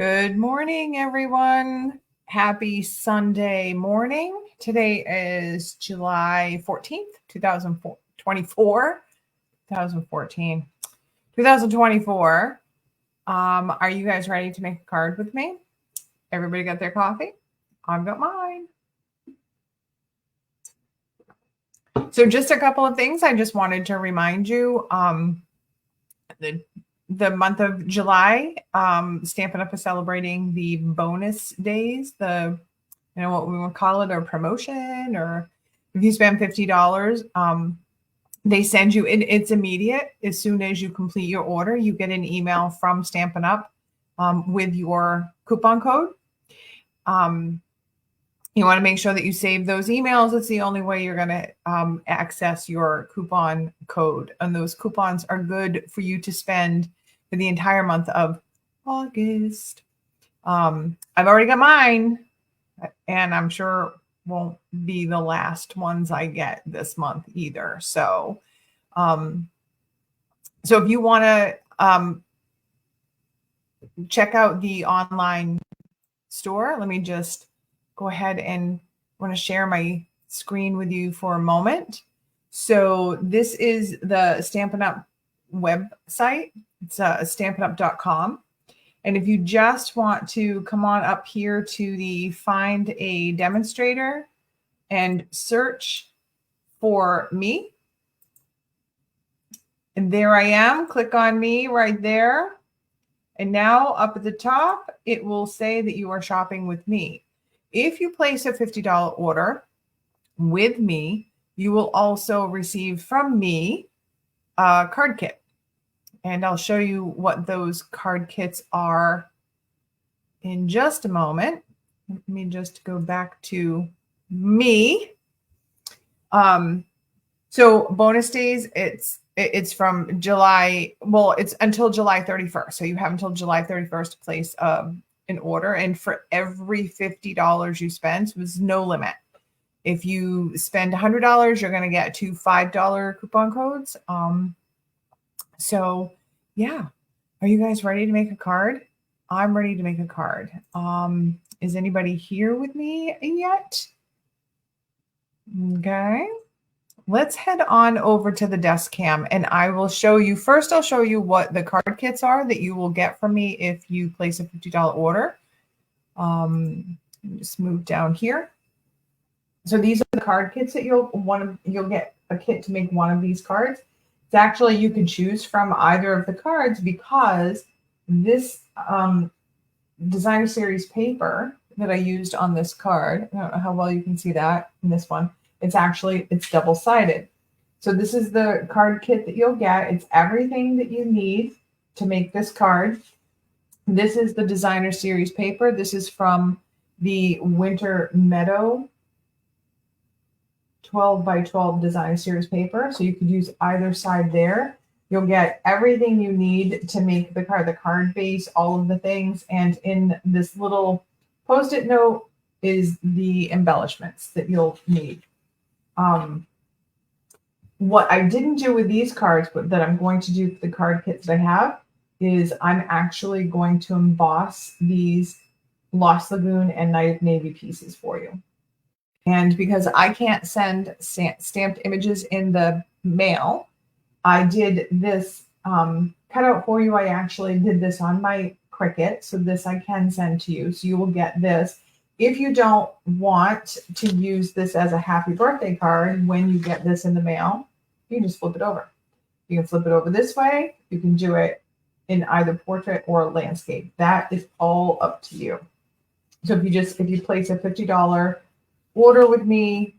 Good morning, everyone. Happy Sunday morning. Today is July 14th, 2024. 2024. Are you guys ready to make a card with me? Everybody got their coffee? I've got mine. So just a couple of things I just wanted to remind you. The month of July, Stampin' Up! Is celebrating the bonus days, what we would call it, or promotion, or if you spend $50, they send you, it's immediate. As soon as you complete your order, you get an email from Stampin' Up! With your coupon code. You want to make sure that you save those emails. It's the only way you're going to access your coupon code. And those coupons are good for you to spend for the entire month of August. I've already got mine, and I'm sure won't be the last ones I get this month either. So, if you want to check out the online store, let me just go ahead and want to share my screen with you for a moment. So this is the Stampin' Up! Website. It's stampinup.com. And if you just want to come on up here to the Find a Demonstrator and search for me. And there I am. Click on me right there. And now up at the top, it will say that you are shopping with me. If you place a $50 order with me, you will also receive from me a card kit. And I'll show you what those card kits are in just a moment. Let me just go back to me. So bonus days, it's from July, well, it's until July 31st. So you have until July 31st to place an order. And for every $50 you spend, so there's no limit. If you spend $100, you're going to get 2 $5 coupon codes. So yeah, are you guys ready to make a card? I'm ready to make a card. Is anybody here with me yet? Okay. Let's head on over to the desk cam and I will show you. First, I'll show you what the card kits are that you will get from me if you place a $50 order. Just move down here. So these are the card kits that you'll get a kit to make one of these cards. It's actually, you can choose from either of the cards because this designer series paper that I used on this card, I don't know how well you can see that in this one. It's double-sided. So this is the card kit that you'll get. It's everything that you need to make this card. This is the designer series paper. This is from the Winter Meadow 12 by 12 designer series paper. So you could use either side there. You'll get everything you need to make the card base, all of the things. And in this little Post-it note is the embellishments that you'll need. What I didn't do with these cards, but that I'm going to do for the card kits that I have, is I'm actually going to emboss these Lost Lagoon and Night of Navy pieces for you. And because I can't send stamped images in the mail, I did this cutout for you. I actually did this on my Cricut, so this I can send to you. So you will get this. If you don't want to use this as a happy birthday card when you get this in the mail, you can just flip it over. You can flip it over this way. You can do it in either portrait or landscape. That is all up to you. So if you place a $50 order with me,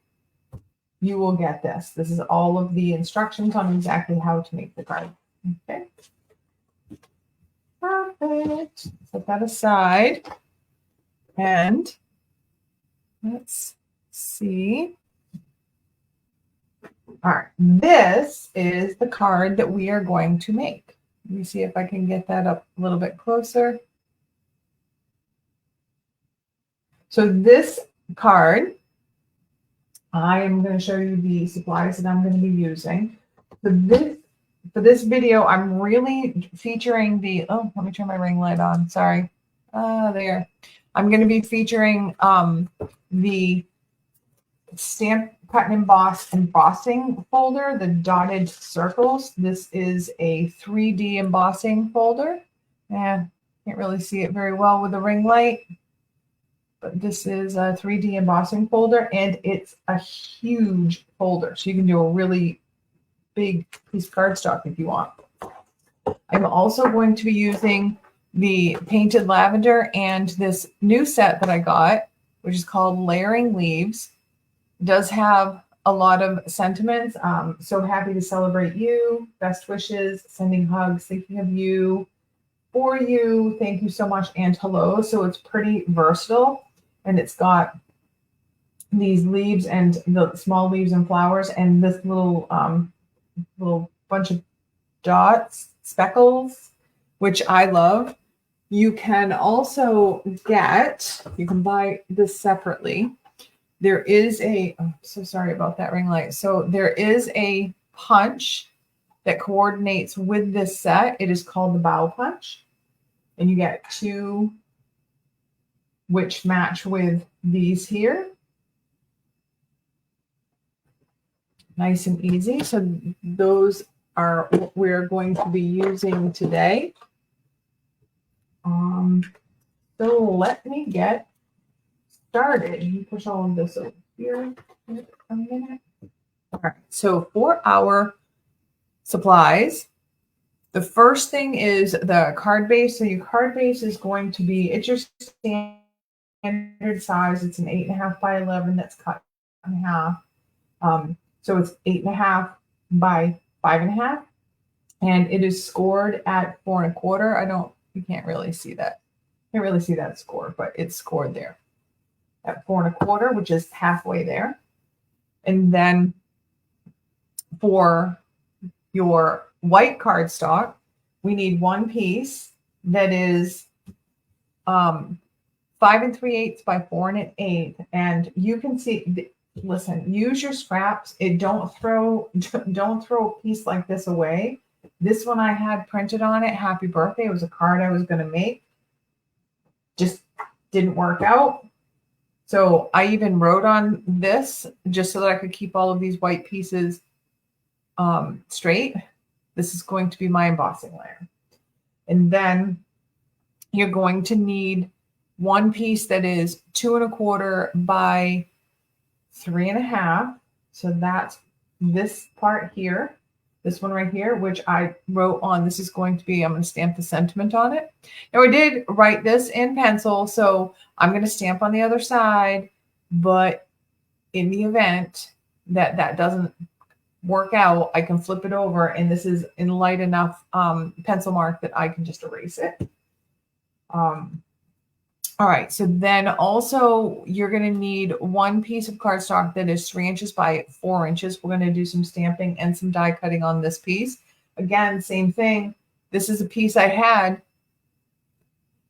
you will get this. This is all of the instructions on exactly how to make the card. Okay. Perfect. Set that aside. And let's see. All right. This is the card that we are going to make. Let me see if I can get that up a little bit closer. So this card, I am going to show you the supplies that I'm going to be using. For this video, I'm really featuring the, oh, let me turn my ring light on. Sorry. there. I'm going to be featuring the Stamp Cut and Emboss embossing folder, the dotted circles. This is a 3D embossing folder. Yeah, can't really see it very well with the ring light, but this is a 3D embossing folder, and it's a huge folder. So you can do a really big piece of cardstock if you want. I'm also going to be using the painted lavender and this new set that I got, which is called Layering Leaves. It does have a lot of sentiments. So happy to celebrate you, best wishes, sending hugs, thinking of you, for you, thank you so much, and hello. So it's pretty versatile, and it's got these leaves and the small leaves and flowers and this little bunch of dots, speckles, which I love. You can also you can buy this separately. There is I'm so sorry about that ring light. So there is a punch that coordinates with this set. It is called the bow punch. And you get 2 which match with these here. Nice and easy. So those are what we're going to be using today. So let me get started. You push all of this over here a minute. All right. So for our supplies, the first thing is the card base. So your card base is going to be, it's your standard size. It's an 8.5 by 11 that's cut in half. So it's 8.5 by 5.5, and it is scored at 4 1/4. You can't really see that. Can't really see that score, but it's scored there at 4 1/4, which is halfway there. And then for your white cardstock, we need 1 piece that is 5 3/8 by 4 1/8, and you can see. Listen, use your scraps. Don't throw a piece like this away. This one I had printed on it, happy birthday. It was a card I was going to make. Just didn't work out. So I even wrote on this just so that I could keep all of these white pieces straight. This is going to be my embossing layer. And then you're going to need 1 piece that is 2 1/4 by 3 1/2. So that's this part here, this one right here, which I wrote on. This is going to be, I'm going to stamp the sentiment on it. Now I did write this in pencil, so I'm going to stamp on the other side, but in the event that that doesn't work out, I can flip it over, and this is in light enough pencil mark that I can just erase it. All right, so then also you're going to need 1 piece of cardstock that is 3 inches by 4 inches. We're going to do some stamping and some die cutting on this piece. Again, same thing. This is a piece I had.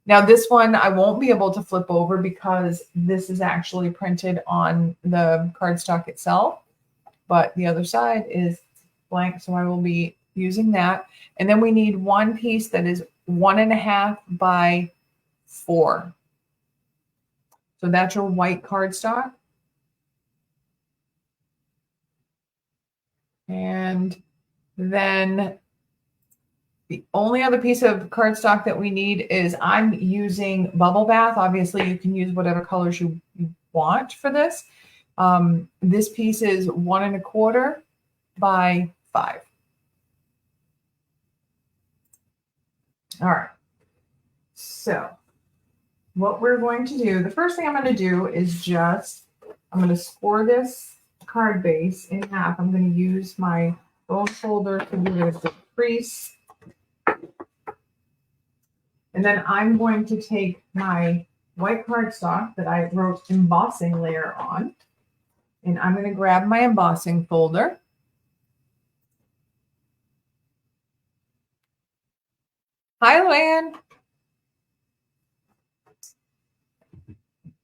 Now this one I won't be able to flip over because this is actually printed on the cardstock itself, but the other side is blank, so I will be using that. And then we need 1 piece that is 1 1/2 by 4. So that's your white cardstock. And then the only other piece of cardstock that we need is, I'm using Bubble Bath. Obviously, you can use whatever colors you want for this. This piece is 1 1/4 by 5. All right. So what we're going to do, the first thing I'm going to do is I'm going to score this card base in half. I'm going to use my bone folder to give it a good crease. And then I'm going to take my white cardstock that I wrote embossing layer on, and I'm going to grab my embossing folder. Hi, Luann.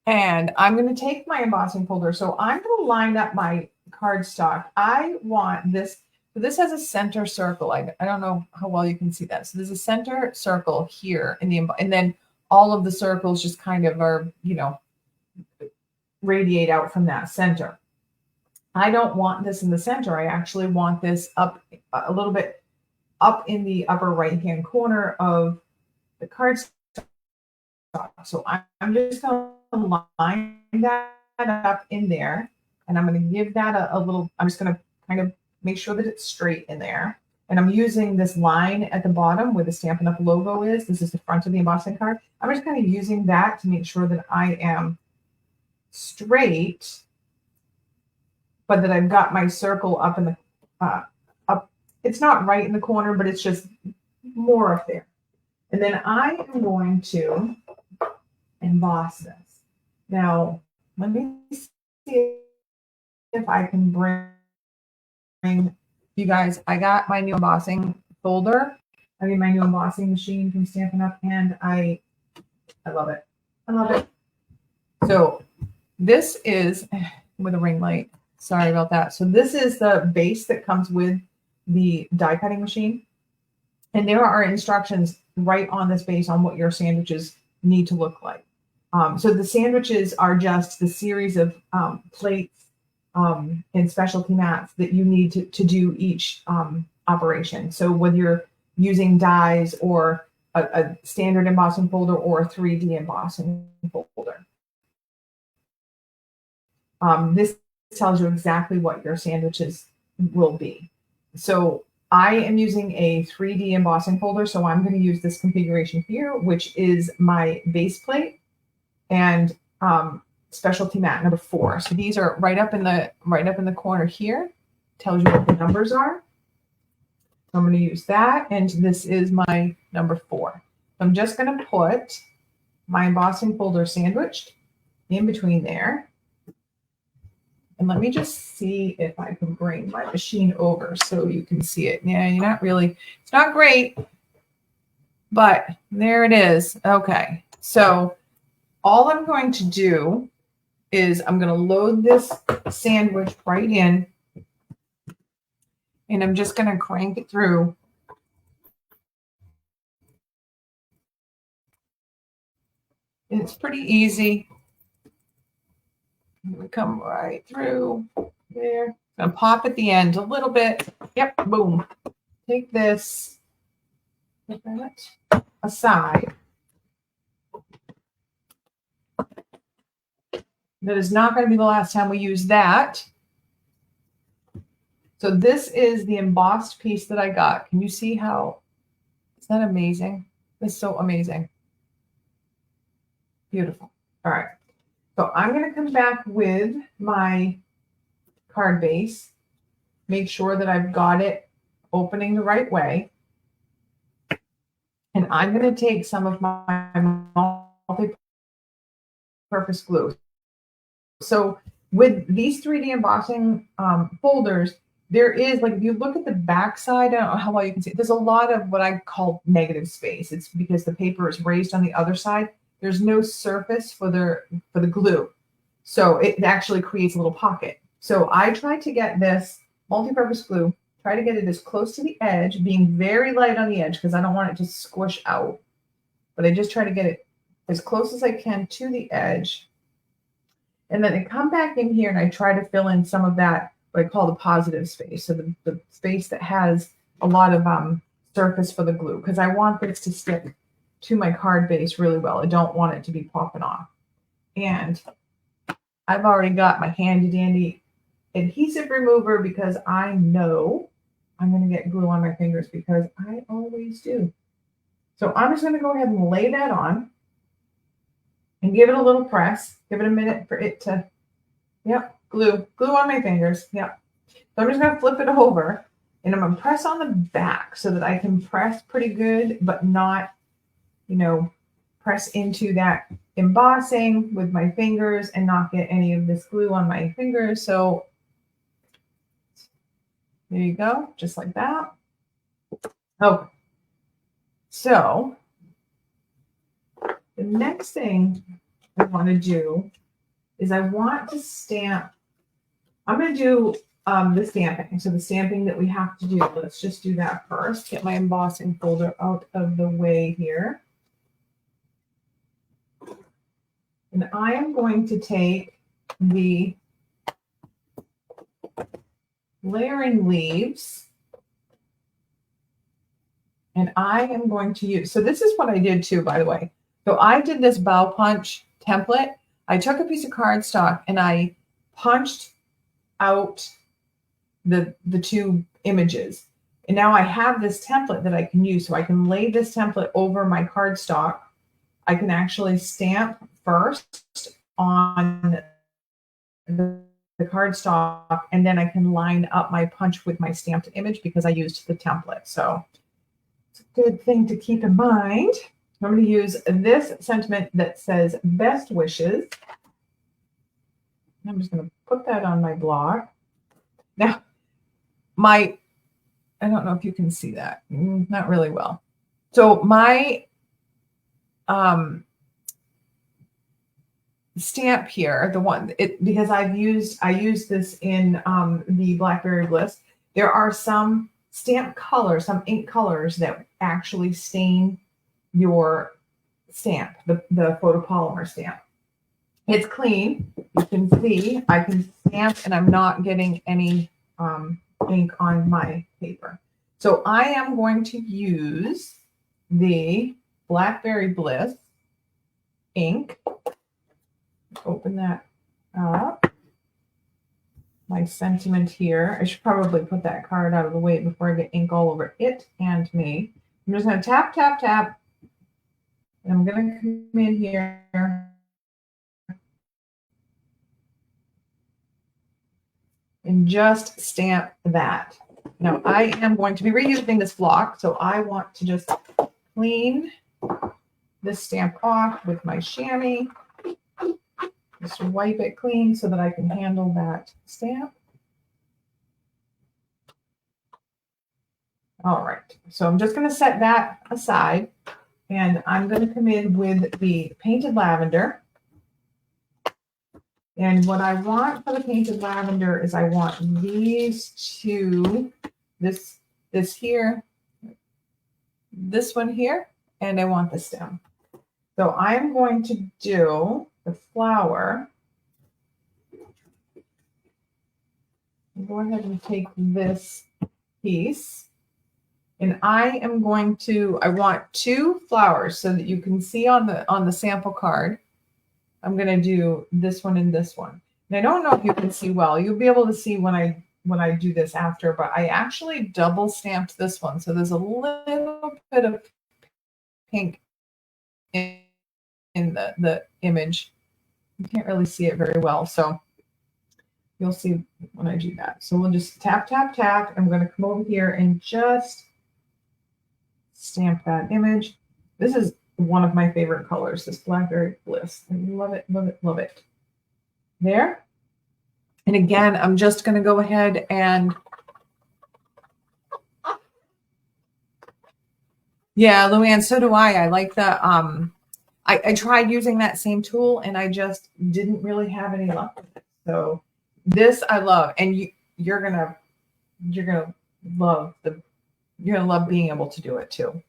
And I'm going to take my embossing folder. So I'm going to line up my cardstock. I want this. So this has a center circle. I don't know how well you can see that. So there's a center circle here in the, and then all of the circles just kind of are, you know, radiate out from that center. I don't want this in the center. I actually want this up a little bit up in the upper right-hand corner of the cardstock. So I'm just going to line that up in there, and I'm going to give that a little, I'm just going to kind of make sure that it's straight in there. And I'm using this line at the bottom where the Stampin' Up! Logo is. This is the front of the embossing card. I'm just kind of using that to make sure that I am straight, but that I've got my circle up in the, up. It's not right in the corner, but it's just more up there. And then I am going to emboss this. Now, let me see if I can bring you guys. I got my new embossing folder. I mean, my new embossing machine from Stampin' Up! And I love it. I love it. So this is with a ring light. Sorry about that. So this is the base that comes with the die cutting machine. And there are instructions right on this base on what your sandwiches need to look like. So the sandwiches are just the series of plates and specialty mats that you need to do each operation. So whether you're using dies or a standard embossing folder or a 3D embossing folder. This tells you exactly what your sandwiches will be. So I am using a 3D embossing folder, so I'm going to use this configuration here, which is my base plate and specialty mat number 4. So these are right up in the corner here. Tells you what the numbers are. So I'm going to use that, and this is my number 4. I'm just going to put my embossing folder sandwiched in between there. And let me just see if I can bring my machine over so you can see it. Yeah, you're not really, it's not great, but there it is. Okay, so all I'm going to do is I'm going to load this sandwich right in, and I'm just going to crank it through. It's pretty easy. I'm going to come right through there. I'm going to pop at the end a little bit. Yep, boom. Take this, put that aside. That is not going to be the last time we use that. So this is the embossed piece that I got. Can you see how, is that amazing? It's so amazing. Beautiful. All right. So I'm going to come back with my card base, make sure that I've got it opening the right way. And I'm going to take some of my multi-purpose glue. So with these 3D embossing folders, there is, like, if you look at the back side, I don't know how well you can see it, there's a lot of what I call negative space. It's because the paper is raised on the other side. There's no surface for the glue. So it actually creates a little pocket. So I tried to get this multi-purpose glue, try to get it as close to the edge, being very light on the edge because I don't want it to squish out. But I just try to get it as close as I can to the edge. And then I come back in here and I try to fill in some of that, what I call the positive space. So the space that has a lot of surface for the glue, because I want this to stick to my card base really well. I don't want it to be popping off. And I've already got my handy dandy adhesive remover because I know I'm going to get glue on my fingers because I always do. So I'm just going to go ahead and lay that on and give it a little press. Give it a minute for it to, yep, glue on my fingers. Yep. So I'm just going to flip it over and I'm going to press on the back so that I can press pretty good, but not, you know, press into that embossing with my fingers and not get any of this glue on my fingers. So there you go, just like that. Okay. So the next thing I want to do is I want to stamp. I'm going to do the stamping. So the stamping that we have to do, let's just do that first. Get my embossing folder out of the way here. And I am going to take the layering leaves, and I am going to use, so this is what I did too, by the way. So I did this bow punch template. I took a piece of cardstock and I punched out the two images. And now I have this template that I can use. So I can lay this template over my cardstock. I can actually stamp first on the cardstock, and then I can line up my punch with my stamped image because I used the template. So it's a good thing to keep in mind. I'm going to use this sentiment that says best wishes. I'm just going to put that on my block. Now, I don't know if you can see that. Not really well. So my stamp here, because I used this in the BLACKBERRY BLISS. There are some stamp colors, some ink colors that actually stain your stamp, the photopolymer stamp. It's clean. You can see I can stamp and I'm not getting any ink on my paper. So I am going to use the BLACKBERRY BLISS ink. Open that up. My sentiment here. I should probably put that card out of the way before I get ink all over it and me. I'm just going to tap, tap, tap. And I'm going to come in here and just stamp that. Now I am going to be reusing this block, so I want to just clean this stamp off with my chamois. Just wipe it clean so that I can handle that stamp. All right, so I'm just going to set that aside, and I'm going to come in with the painted lavender. And what I want for the painted lavender is I want these two, this here, this one here, and I want the stem. So I'm going to do the flower. I'll go ahead and take this piece. And I want two flowers so that you can see on the sample card. I'm going to do this one and this one. And I don't know if you can see well. You'll be able to see when I do this after, but I actually double stamped this one. So there's a little bit of pink in the image. You can't really see it very well. So you'll see when I do that. So we'll just tap, tap, tap. I'm going to come over here and just stamp that image. This is one of my favorite colors, this BLACKBERRY BLISS. I love it, love it, love it. There. And again, I'm just going to go ahead and, yeah, Luann, so do I. I like the, I tried using that same tool and I just didn't really have any luck with it. So this I love, and you're gonna love being able to do it too.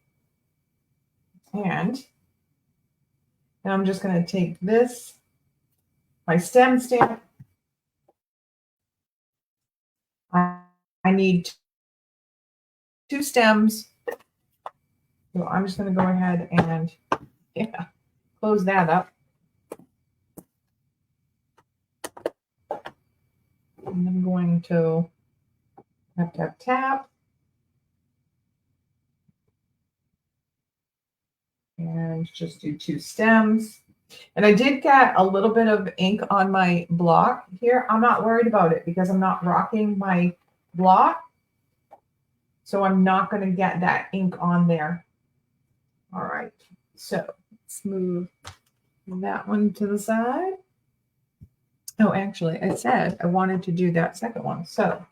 And now I'm just going to take this, my stem stamp. I need two stems. So I'm just going to go ahead and close that up. And I'm going to tap, tap, tap. And just do two stems. And I did get a little bit of ink on my block here. I'm not worried about it because I'm not rocking my block. So I'm not going to get that ink on there. All right. So let's move that one to the side. Oh, actually, I said I wanted to do that second one. So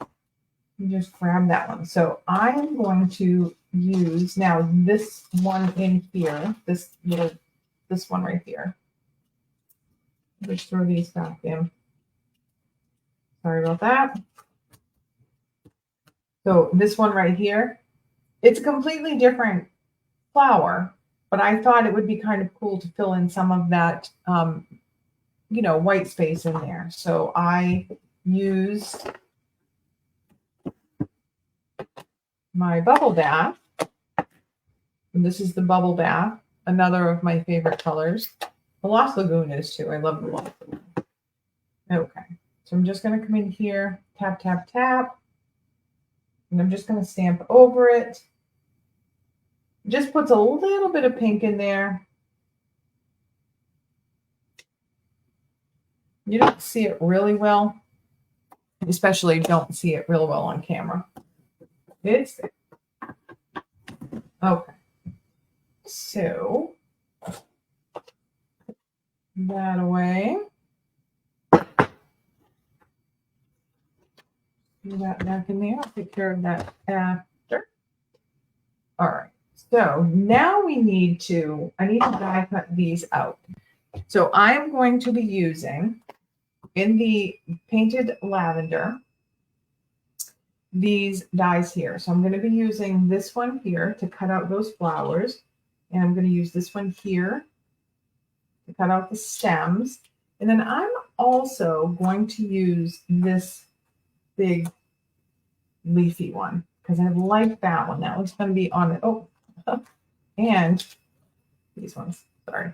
you just grab that one. So I am going to use now this one in here, this one right here. Just throw these back in. Sorry about that. So this one right here, it's a completely different flower, but I thought it would be kind of cool to fill in some of that you know, white space in there. So I used my bubble bath. And this is the bubble bath, another of my favorite colors. The Lost Lagoon is too. I love the Lost Lagoon. Okay, so I'm just going to come in here, tap, tap, tap. And I'm just going to stamp over it. Just puts a little bit of pink in there. You don't see it really well, especially don't see it real well on camera. It's there. Okay. So that away. Do that back in there. I'll take care of that after. All right. So now we need to, I need to die cut these out. So I'm going to be using, in the painted lavender, these dies here. So I'm going to be using this one here to cut out those flowers. And I'm going to use this one here to cut out the stems. And then I'm also going to use this big leafy one because I like that one. That one's going to be on it. Oh, and these ones, sorry.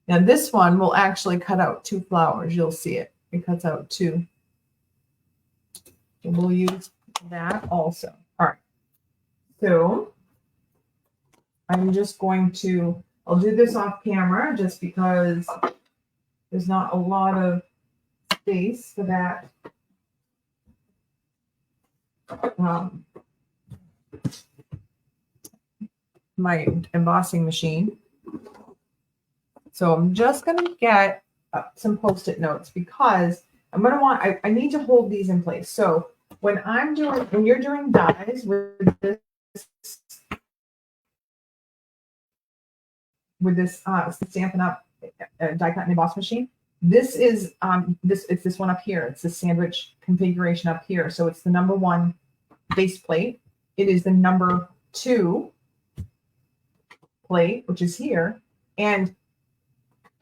Now this one will actually cut out 2 flowers. You'll see it. It cuts out 2. So we'll use that also. All right. So I'm just going to, I'll do this off camera just because there's not a lot of space for that. My embossing machine. So I'm just going to get some Post-it notes because I'm going to want, I need to hold these in place. So when you're doing dies with this Stampin' Up die cut and emboss machine, this is it's this one up here. It's the sandwich configuration up here. So it's the number 1 base plate. It is the number 2 plate, which is here, and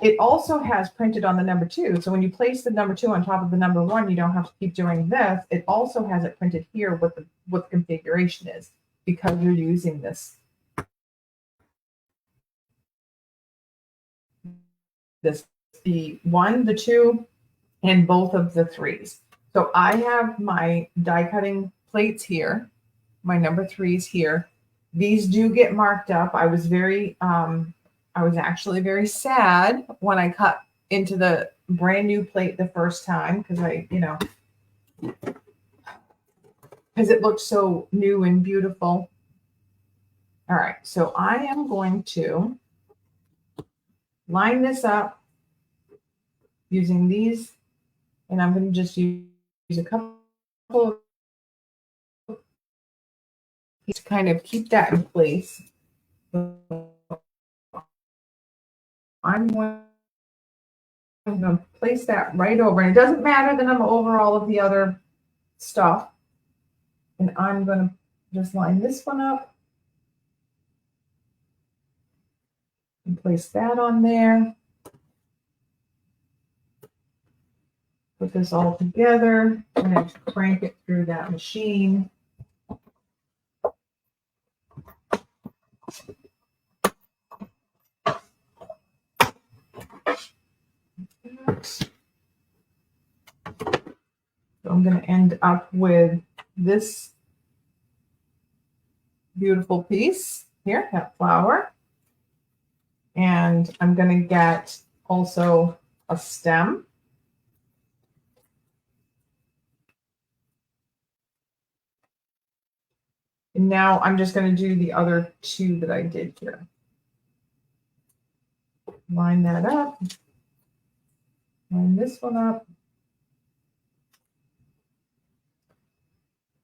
it also has printed on the number 2. So when you place the number 2 on top of the number 1, you don't have to keep doing this. It also has it printed here what the configuration is because you're using this the 1, the 2, and both of the 3s. So I have my die cutting plates here, my number 3s here. These do get marked up. I was actually very sad when I cut into the brand new plate the first time because because it looked so new and beautiful. All right, so I am going to line this up using these, and I'm going to just use a couple of to kind of keep that in place. I'm going to place that right over, and it doesn't matter that I'm over all of the other stuff. And I'm going to just line this one up and place that on there. Put this all together and crank it through that machine. So I'm going to end up with this beautiful piece here, that flower. And I'm going to get also a stem. And now I'm just going to do the other 2 that I did here. Line that up. Line this one up.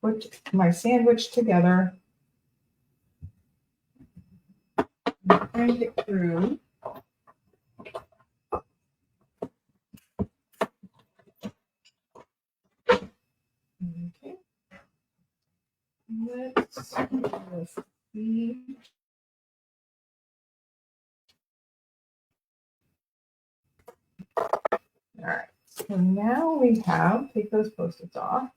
Put my sandwich together. Crank it through. Okay. Let's see. So now we have, take those Post-its off.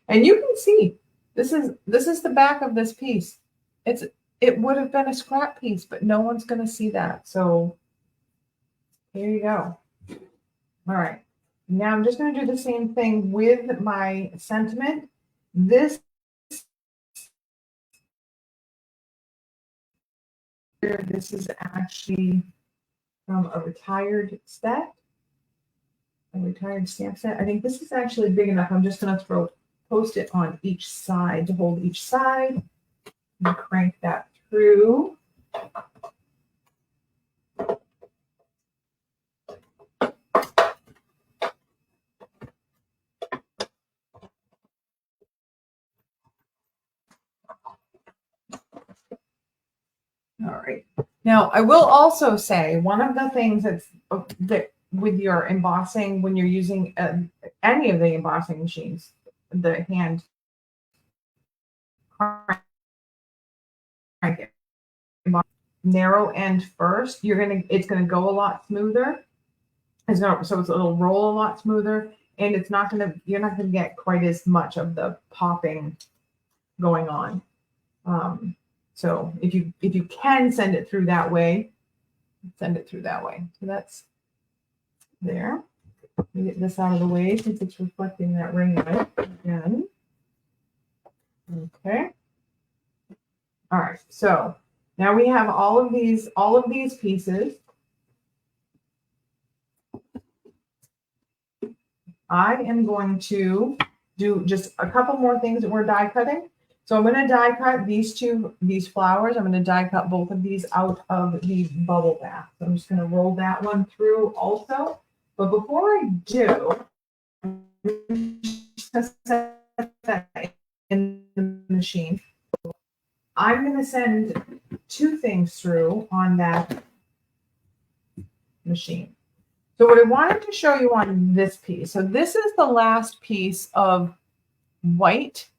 And you can see, this is the back of this piece. It would have been a scrap piece, but no one's going to see that. So here you go. All right. Now I'm just going to do the same thing with my sentiment. This is actually from a retired set, a retired stamp set. I think this is actually big enough. I'm just going to throw Post-it on each side to hold each side and crank that through. All right. Now, I will also say one of the things that with your embossing, when you're using any of the embossing machines, the hand crank it, narrow end first, it's gonna go a lot smoother. So it'll roll a lot smoother, and you're not gonna get quite as much of the popping going on. So if you can send it through that way, send it through that way. So that's there. Let me get this out of the way since it's reflecting that ring light again. Okay. All right. So now we have all of these pieces. I am going to do just a couple more things that we're die cutting. So I'm going to die cut these flowers. I'm going to die cut both of these out of the bubble bath. So I'm just going to roll that one through also. But before I do, I'm just going to set that in the machine. I'm going to send two things through on that machine. So what I wanted to show you on this piece, so this is the last piece of white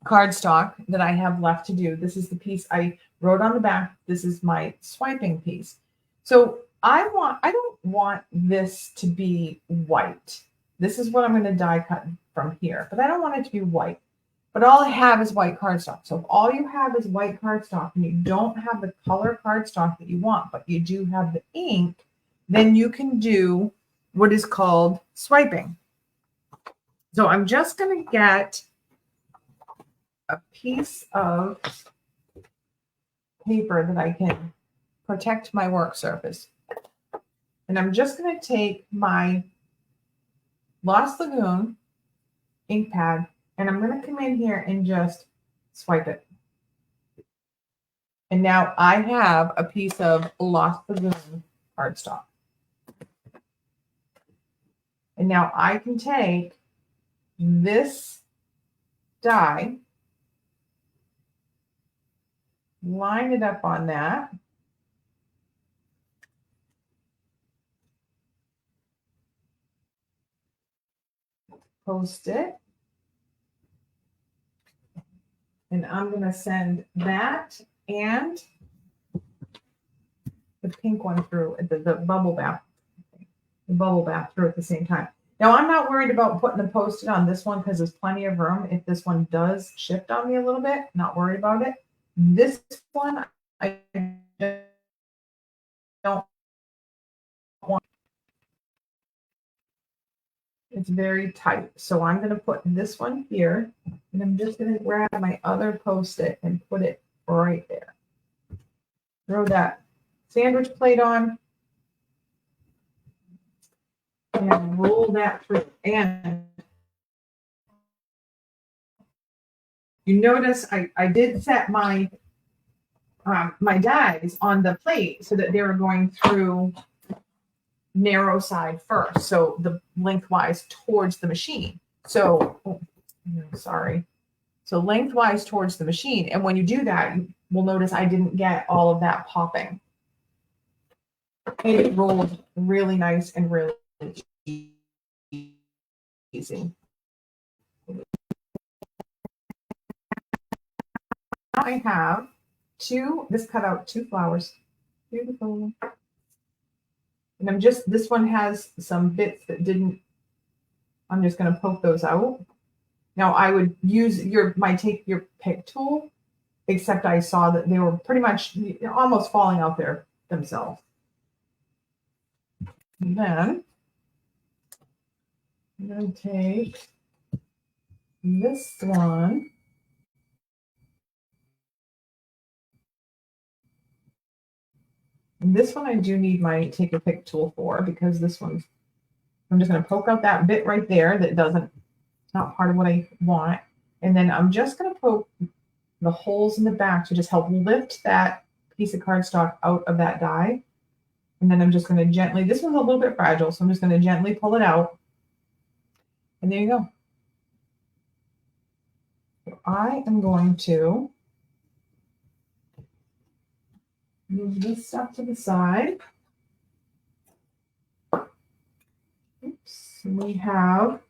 cardstock that I have left to do. This is the piece I wrote on the back. This is my swiping piece. So I don't want this to be white. This is what I'm going to die cut from here, but I don't want it to be white. But all I have is white cardstock. So if all you have is white cardstock and you don't have the color cardstock that you want, but you do have the ink, then you can do what is called swiping. So I'm just going to get a piece of paper that I can protect my work surface. And I'm just going to take my Lost Lagoon ink pad, and I'm going to come in here and just swipe it. And now I have a piece of Lost Lagoon cardstock. And now I can take this die, line it up on that, post it, and I'm going to send that and the pink one through, the bubble bath through at the same time. Now I'm not worried about putting the Post-it on this one because there's plenty of room. If this one does shift on me a little bit, not worried about it. This one I don't want. It's very tight. So I'm going to put this one here, and I'm just going to grab my other Post-it and put it right there. Throw that sandwich plate on and roll that through. And you notice I did set my my dies on the plate so that they were going through narrow side first, so the lengthwise towards the machine. So, sorry. So lengthwise towards the machine. And when you do that, you will notice I didn't get all of that popping. And it rolled really nice and really easy. I have this cut out 2 flowers. Beautiful. And this one has some bits that didn't, I'm just going to poke those out. Now I would use take your pick tool, except I saw that they were pretty much almost falling out there themselves. And then I'm going to take this one. And this one I do need my take your pick tool for, because this one's, I'm just going to poke out that bit right there that it's not part of what I want. And then I'm just going to poke the holes in the back to just help lift that piece of cardstock out of that die. And then I'm just going to gently, this one's a little bit fragile, so I'm just going to gently pull it out. And there you go. So I am going to move this stuff to the side. Oops. We have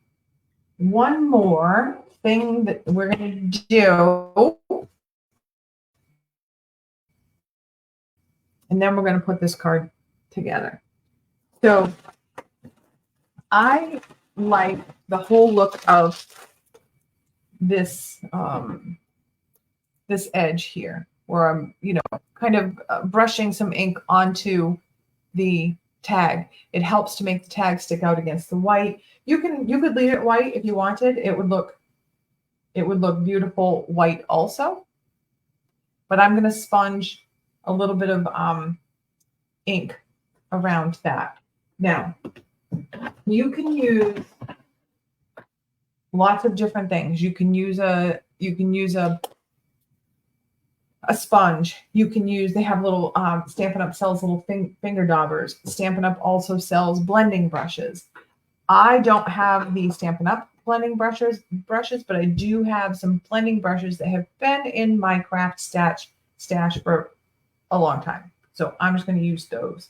one more thing that we're going to do. And then we're going to put this card together. So I like the whole look of this this edge here, where I'm, kind of brushing some ink onto the tag. It helps to make the tag stick out against the white. You could leave it white if you wanted. It would look beautiful white also. But I'm going to sponge a little bit of ink around that. Now, you can use lots of different things. You can use a sponge. You can use, they have little, Stampin' Up! Sells little finger daubers. Stampin' Up! Also sells blending brushes. I don't have the Stampin' Up! Blending brushes, but I do have some blending brushes that have been in my craft stash for a long time. So I'm just going to use those.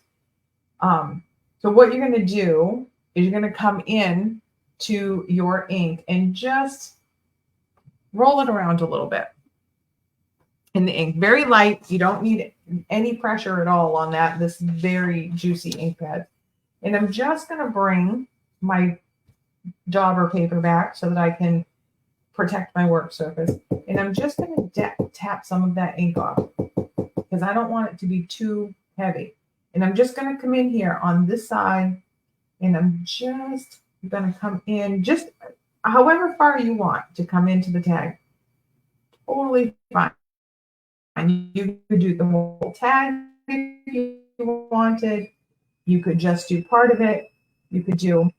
So what you're going to do is you're going to come in to your ink and just roll it around a little bit in the ink. Very light. You don't need any pressure at all on this very juicy ink pad. And I'm just going to bring my dauber paper back so that I can protect my work surface. And I'm just going to tap some of that ink off because I don't want it to be too heavy. And I'm just going to come in here on this side, and I'm just going to come in just however far you want to come into the tag. Totally fine. And you could do the whole tag if you wanted. You could just do part of it. You could do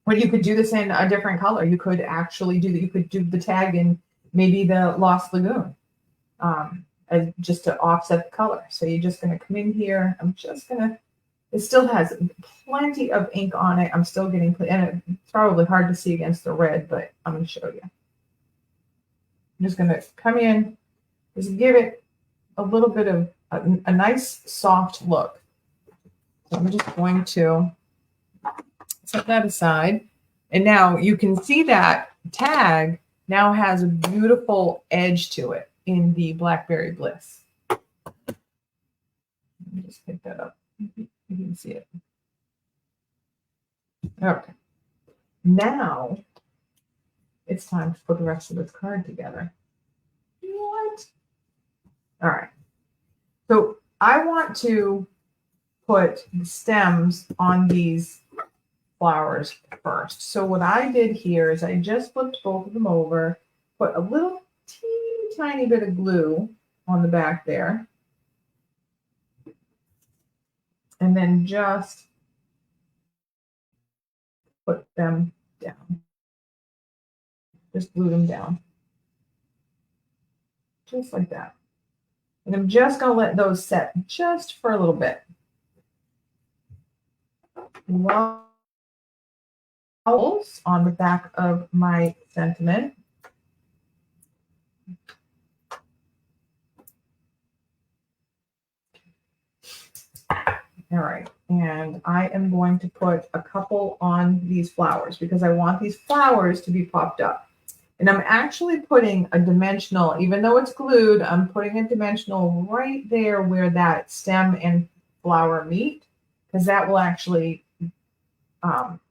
this in a different color. You could actually do that. You could do the tag in maybe the Lost Lagoon, just to offset the color. So you're just going to come in here. It still has plenty of ink on it. I'm still getting, and it's probably hard to see against the red, but I'm going to show you. I'm just going to come in, just give it a little bit of a nice soft look. So I'm just going to set that aside. And now you can see that tag now has a beautiful edge to it in the Blackberry Bliss. Let me just pick that up. You can see it. Okay. Now it's time to put the rest of this card together. What? All right. So I want to put the stems on these flowers first. So what I did here is I just flipped both of them over, put a little teeny tiny bit of glue on the back there, and then just put them down. Just glue them down. Just like that. And I'm just going to let those set just for a little bit. On the back of my sentiment. All right, and I am going to put a couple on these flowers because I want these flowers to be popped up. And I'm actually putting a dimensional, even though it's glued, I'm putting a dimensional right there where that stem and flower meet, because that will actually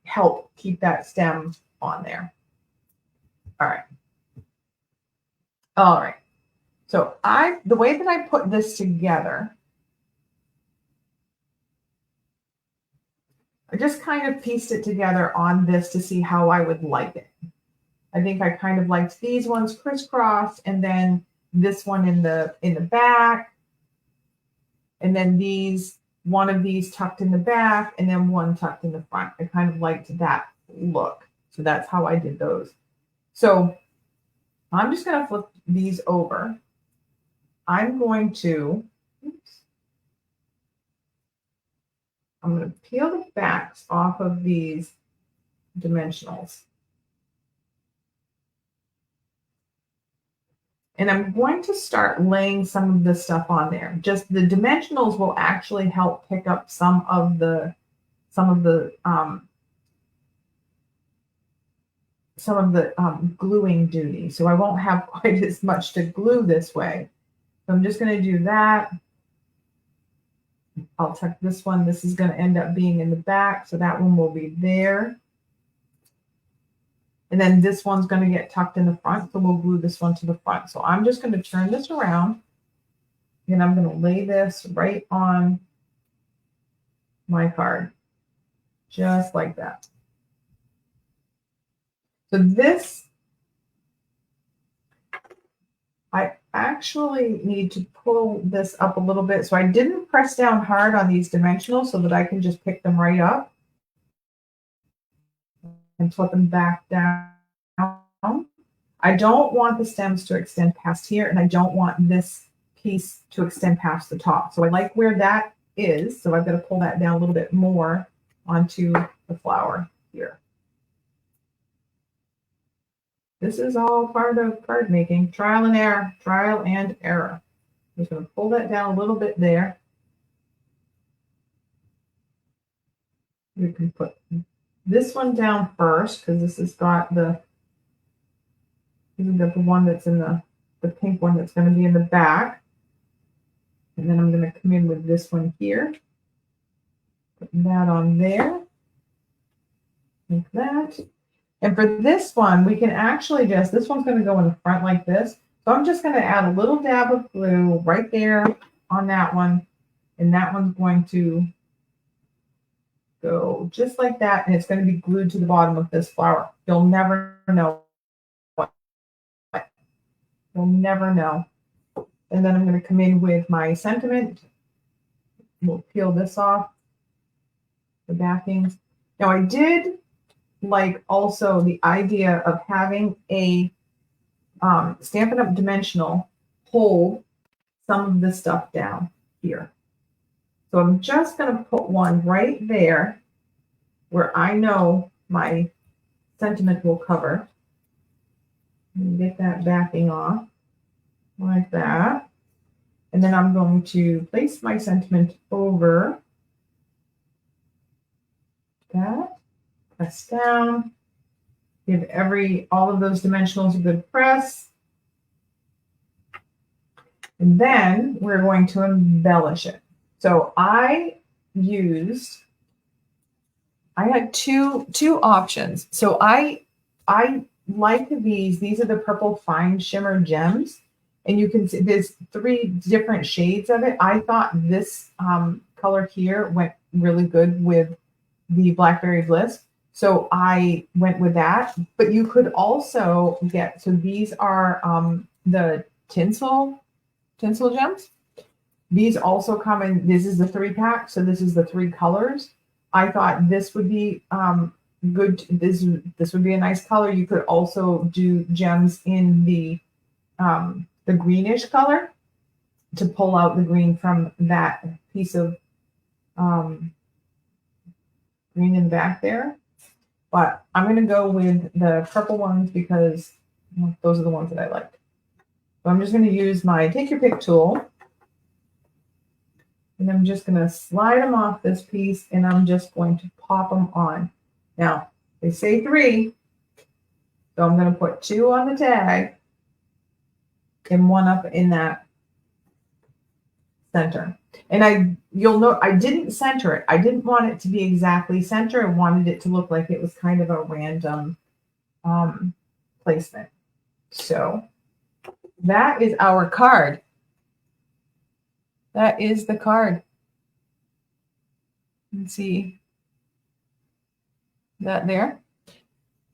help keep that stem on there. All right. All right. So the way that I put this together, I just kind of pieced it together on this to see how I would like it. I think I kind of liked these ones crisscrossed, and then this one in the back, and then one of these tucked in the back, and then one tucked in the front. I kind of liked that look. So that's how I did those. So I'm just going to flip these over. I'm going to peel the backs off of these dimensionals. And I'm going to start laying some of this stuff on there. Just the dimensionals will actually help pick up some of the gluing duty. So I won't have quite as much to glue this way. So I'm just going to do that. I'll tuck this one. This is going to end up being in the back. So that one will be there. And then this one's going to get tucked in the front. So we'll glue this one to the front. So I'm just going to turn this around. And I'm going to lay this right on my card. Just like that. So this, I actually need to pull this up a little bit. So I didn't press down hard on these dimensionals so that I can just pick them right up and flip them back down. I don't want the stems to extend past here, and I don't want this piece to extend past the top. So I like where that is. So I've got to pull that down a little bit more onto the flower here. This is all part of card making, trial and error, trial and error. I'm just going to pull that down a little bit there. You can put this one down first because this has got the one that's in the pink one that's going to be in the back. And then I'm going to come in with this one here. Put that on there. Like that. And for this one, we can actually this one's going to go in the front like this. So I'm just going to add a little dab of glue right there on that one. And that one's going to go just like that. And it's going to be glued to the bottom of this flower. You'll never know what. You'll never know. And then I'm going to come in with my sentiment. We'll peel this off, the backings. Now I did like also the idea of having a Stampin' Up! Dimensional hold some of this stuff down here. So I'm just going to put one right there where I know my sentiment will cover. And get that backing off like that. And then I'm going to place my sentiment over that. Press down, give all of those dimensionals a good press. And then we're going to embellish it. So I had two options. So I like these are the purple fine shimmer gems. And you can see there's 3 different shades of it. I thought this color here went really good with the Blackberry Bliss. So I went with that, but you could also get, so these are the tinsel gems. These also come in, this is the 3-pack, so this is the 3 colors. I thought this would be good. This would be a nice color. You could also do gems in the greenish color to pull out the green from that piece of green in the back there. But I'm going to go with the purple ones because those are the ones that I like. So I'm just going to use my Take Your Pick tool. And I'm just going to slide them off this piece and I'm just going to pop them on. Now, they say 3. So I'm going to put 2 on the tag and 1 up in that center. And you'll note I didn't center it. I didn't want it to be exactly center. I wanted it to look like it was kind of a random placement. So that is our card. That is the card. You can see that there.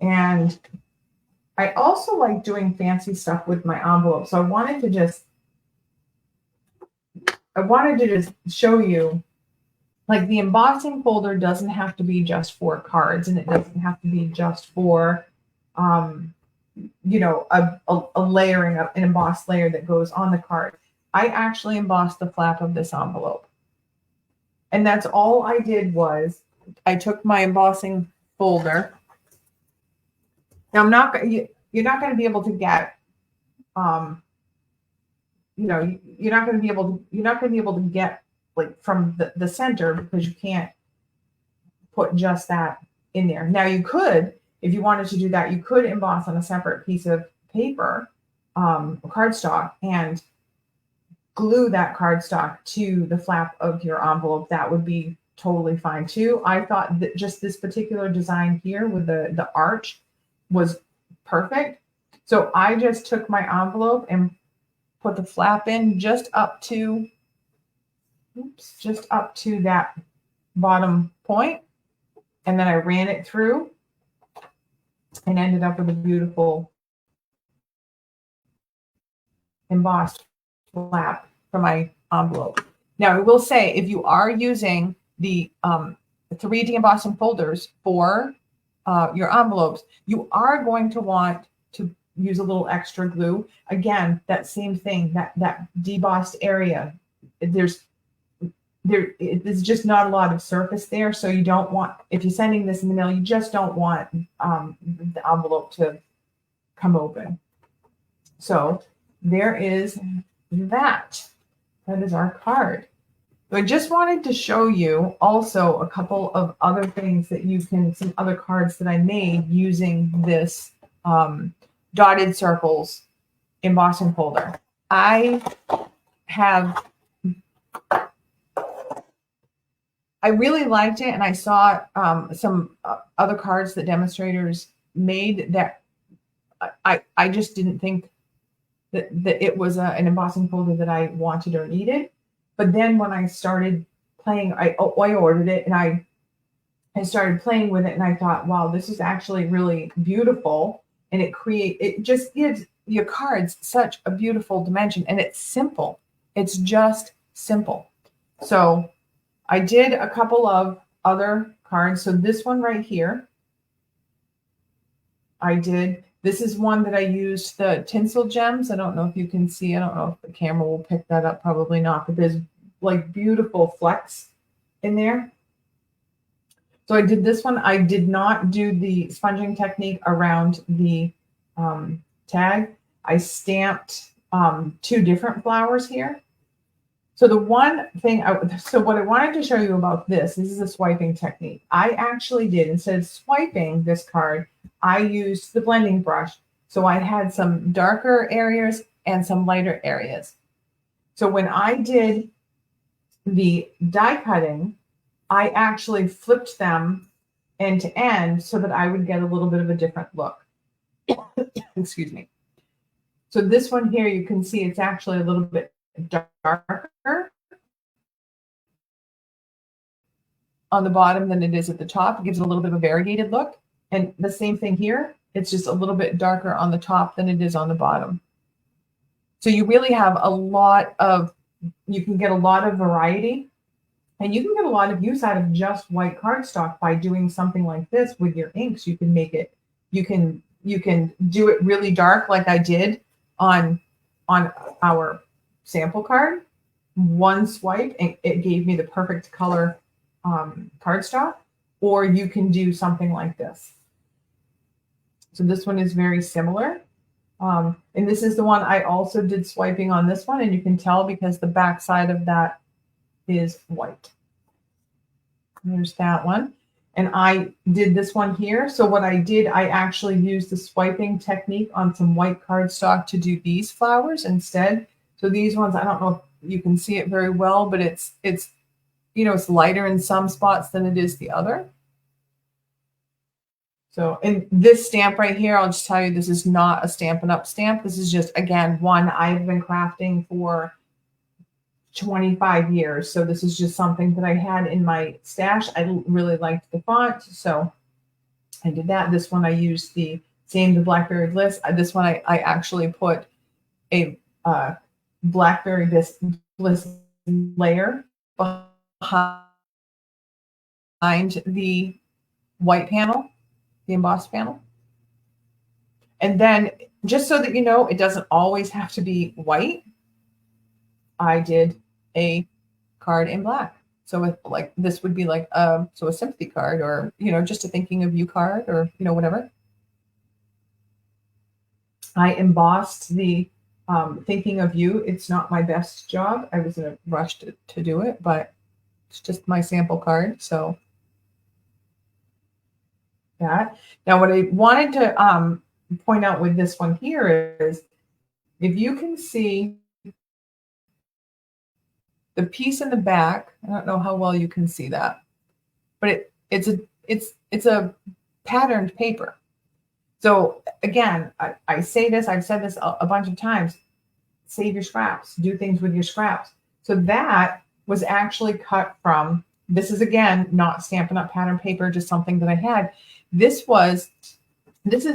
And I also like doing fancy stuff with my envelope. So I wanted to just show you, like, the embossing folder doesn't have to be just for cards, and it doesn't have to be just for, you know, a layering of an embossed layer that goes on the card. I actually embossed the flap of this envelope. And that's all I did was I took my embossing folder. Now you're not going to be able to get, you know, you're not going to be able to get like from the center, because you can't put just that in there. Now you could, if you wanted to do that, you could emboss on a separate piece of paper, cardstock, and glue that cardstock to the flap of your envelope. That would be totally fine too. I thought that just this particular design here with the arch was perfect. So I just took my envelope and put the flap in just up to that bottom point. And then I ran it through and ended up with a beautiful embossed flap for my envelope. Now I will say, if you are using the 3D embossing folders for your envelopes, you are going to want to use a little extra glue. Again, that same thing, that debossed area, there's just not a lot of surface there. So you don't want, if you're sending this in the mail, you just don't want the envelope to come open. So there is that. That is our card. So I just wanted to show you also a couple of other things that you can, some other cards that I made using this dotted circles embossing folder. I really liked it, and I saw some other cards that demonstrators made that I just didn't think that it was an embossing folder that I wanted or needed. But then when I started playing, I ordered it, and I started playing with it, and I thought, wow, this is actually really beautiful. And it just gives your cards such a beautiful dimension, and it's simple. It's just simple. So I did a couple of other cards. So this one right here, this is one that I used the tinsel gems. I don't know if you can see. I don't know if the camera will pick that up. Probably not. But there's like beautiful flecks in there. So I did this one. I did not do the sponging technique around the tag. I stamped 2 different flowers here. So the one thing, so what I wanted to show you about this is a swiping technique. I actually did, instead of swiping this card, I used the blending brush. So I had some darker areas and some lighter areas. So when I did the die cutting, I actually flipped them end to end so that I would get a little bit of a different look. Excuse me. So this one here, you can see it's actually a little bit darker on the bottom than it is at the top. It gives it a little bit of a variegated look. And the same thing here, it's just a little bit darker on the top than it is on the bottom. So you really have you can get a lot of variety, and you can get a lot of use out of just white cardstock by doing something like this with your inks. You can make it, you can do it really dark like I did on our sample card. One swipe and it gave me the perfect color cardstock, or you can do something like this. So this one is very similar. And this is the one I also did swiping on this one, and you can tell because the back side of that is white. There's that one. And I did this one here. So what I did, I actually used the swiping technique on some white cardstock to do these flowers instead. So these ones, I don't know if you can see it very well, but it's you know, it's lighter in some spots than it is the other. So, and this stamp right here, I'll just tell you, this is not a Stampin' Up! Stamp. This is just, again, one I've been crafting for 25 years. So this is just something that I had in my stash. I really liked the font, so I did that. This one I used the BLACKBERRY BLISS. This one I actually put a BLACKBERRY BLISS layer behind the white panel, the embossed panel. And then, just so that you know, it doesn't always have to be white. I did a card in black. So with like, this would be like a sympathy card, or, you know, just a thinking of you card, or, you know, whatever. I embossed the thinking of you. It's not my best job. I was in a rush to do it, but it's just my sample card. So that. Now what I wanted to point out with this one here is, if you can see the piece in the back, I don't know how well you can see that, but it's a patterned paper. So again, I say this, I've said this a bunch of times, save your scraps, do things with your scraps. So that was actually cut from, this is again, not Stampin' Up! Pattern paper, just something that I had. This is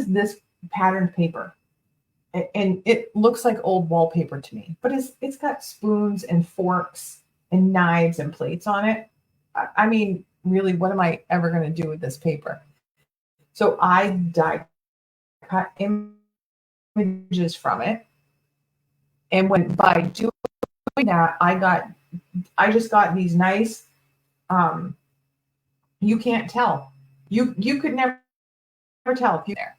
this patterned paper. And it looks like old wallpaper to me, but it's got spoons and forks and knives and plates on it. I mean, really, what am I ever going to do with this paper? So I die cut images from it. And by doing that, I just got these nice, you can't tell. You could never tell if you're there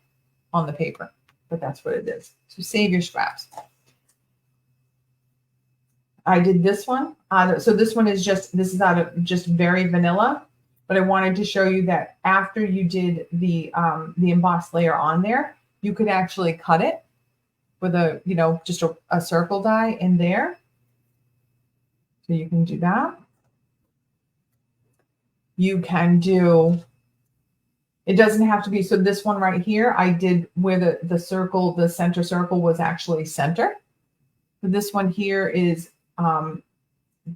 on the paper. But that's what it is. So save your scraps. I did this one. So this one is this is out of just very vanilla, but I wanted to show you that after you did the embossed layer on there, you could actually cut it with a, you know, just a circle die in there. So you can do that. You can do, it doesn't have to be, so this one right here, I did where the circle, the center circle was actually center. So this one here is,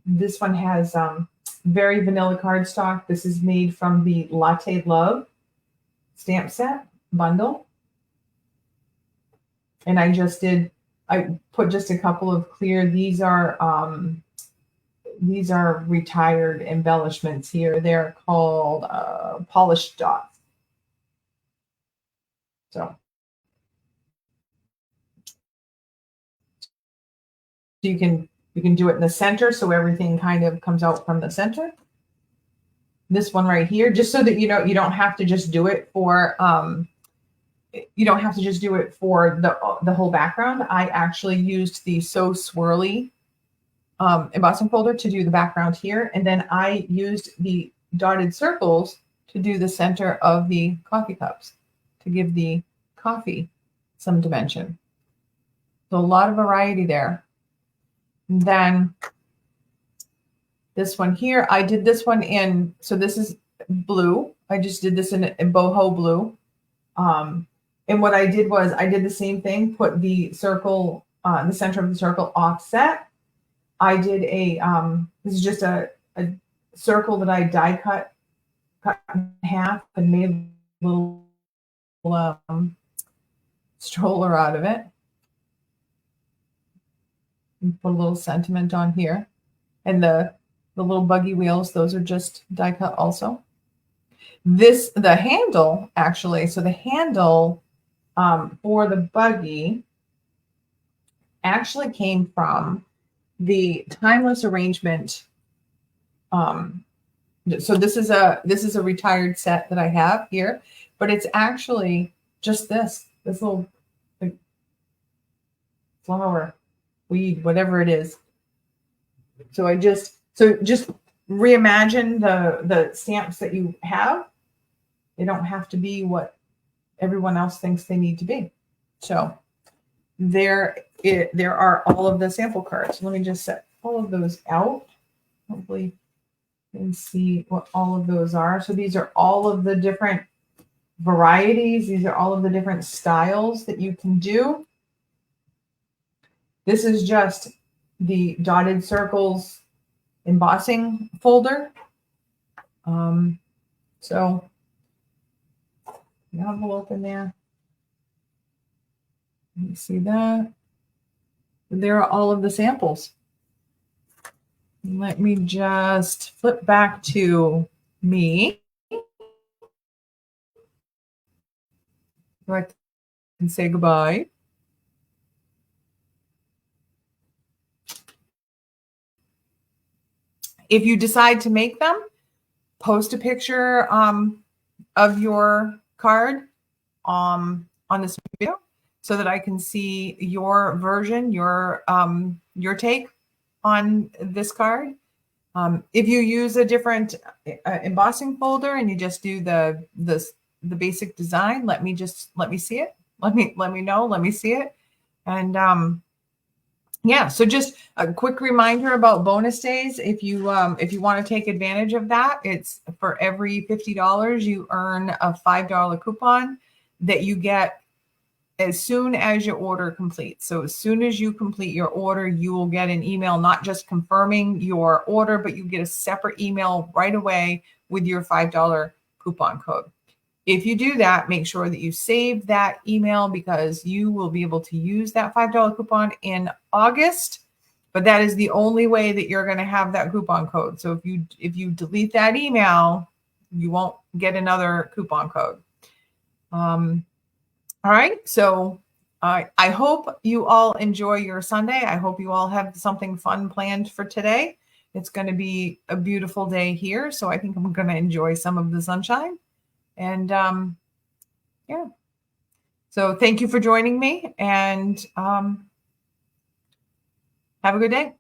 this one has very vanilla cardstock. This is made from the Latte Love stamp set bundle. And I put just a couple of clear, these are retired embellishments here. They're called polished dots. So you can do it in the center, so everything kind of comes out from the center. This one right here, just so that you know, you don't have to just do it for the whole background. I actually used the So Swirly embossing folder to do the background here, and then I used the dotted circles to do the center of the coffee cups, to give the coffee some dimension. So a lot of variety there. And then this one here, I did this one in, so this is blue. I just did this in boho blue. And what I did was I did the same thing, put the circle, the center of the circle offset. I did this is just a circle that I die cut in half and made a little stroller out of it. And put a little sentiment on here. And the little buggy wheels, those are just die cut also. The handle, actually, so the handle for the buggy actually came from the Timeless Arrangement. So this is a retired set that I have here, but it's actually just this little flower, weed, whatever it is. So just reimagine the stamps that you have They don't have to be what everyone else thinks they need to be. So there are all of the sample cards. Let me just set all of those out. Hopefully you can see what all of those are. So these are all of the different varieties. These are all of the different styles that you can do. This is just the dotted circles embossing folder. So the envelope in there. You see that? There are all of the samples. Let me just flip back to me. So I can say goodbye. If you decide to make them, post a picture of your card on this video so that I can see your version, your take on this card. If you use a different embossing folder and you just do the basic design, let me see it. Let me know. Let me see it. And yeah, so just a quick reminder about bonus days. If you want to take advantage of that, it's for every $50 you earn a $5 coupon that you get as soon as your order completes. So as soon as you complete your order, you will get an email not just confirming your order, but you get a separate email right away with your $5 coupon code. If you do that, make sure that you save that email because you will be able to use that $5 coupon in August, but that is the only way that you're going to have that coupon code. So if you delete that email, you won't get another coupon code. All right. So I hope you all enjoy your Sunday. I hope you all have something fun planned for today. It's going to be a beautiful day here. So I think I'm going to enjoy some of the sunshine. And yeah, so thank you for joining me and have a good day.